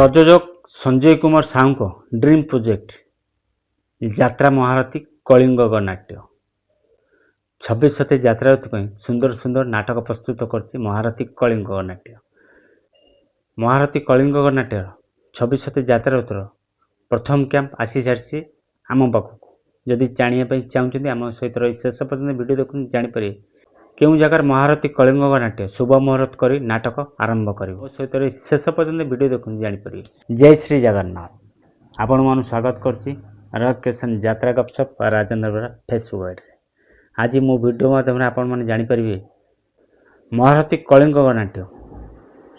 प्रयोजक संजय कुमार साहू को dream project यात्रा महारथी कलिंग गणनाट्य 26 यात्रा सुंदर सुंदर नाटक प्रस्तुत कर महारथी कलिंग गणनाट्य। महारथी कलिंग गणनाट्य 26 यात्रा प्रथम कैंप आसी सारी आम पाखक जदि जानापी चाहते आम सहित रही शेष पर्यटन वीडियो देखते जापर क्यों जगार महारथी कलिंग गणनाट्य शुभ मुहूर्त कर नाटक आरंभ कर सहित रही शेष पर्यटन वीडियो देखते जापर। जय श्री जगन्नाथ आपण मान स्वागत करसन यात्रा गपसप राजेन्द्र बेरा फेसबुक आईडी। आज मो वीडियो माध्यम आपण मैंने जापर महारथी कलिंग गणनाट्य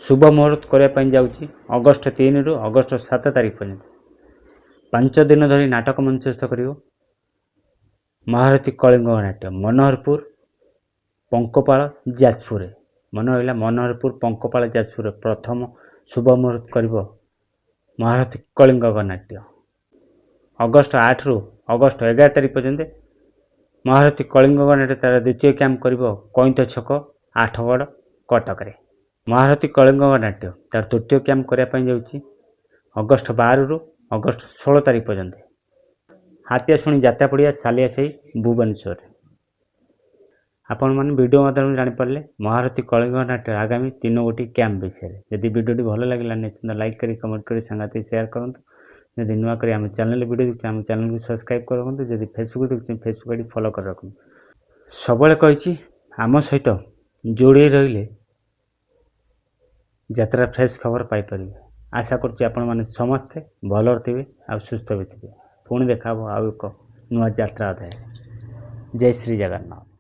शुभ मुहूर्त करने जाऊँगी अगस्ट 3 रु अगस्ट 7 तारीख पर्यंत 5 दिन धरी नाटक मंचस्थ कर महारथी कलिंग गणनाट्य मनोहरपुर पंकपाल जाजपुर मन रहा मनोहरपुर पंकपाल जाजपुर प्रथम शुभ मुहूर्त कर महारथी कलिंग गणनाट्य अगस्ट 8 रु अगस्ट 11 तारीख पर्यंत महारथी कलिंग गणनाट्य तार द्वितीय कैंप कर कईंथ छक आठगड़ कटक रे। महारथी कलिंग गणनाट्य तार तृतीय कैंप करने जाऊँगी अगस्ट 12 रु अगस्ट 16 तारीख पर्यंत हाथियाशुणी जात्रा पड़िया सालिया से भुवनेश्वर। आपण मैंने वीडियो माध्यम जापर महारथी कलिंग गणनाट्य आगामी 3 गोटी कैंप विषय में। यदि वीडियो भल लगे निश्चित लाइक करी कमेंट करी सांगाती शेयर करूँ। यदि नुआ करी आम चैनल वीडियो देखते आम चैनल को सब्सक्राइब कर रखुँ। यदि फेसबुक देखते फेसबुक आईडी फॉलो कर रखुँ। सबले कही आम सहित जोड़े रहिले यात्रा फ्रेश खबर पाइपर। आशा करुँच आपण मैंने समस्ते भल थे आ सुस्थ भी थे। पुणी देखा आउ एक नुआ यात्रा अध्याय। जय श्री जगन्नाथ।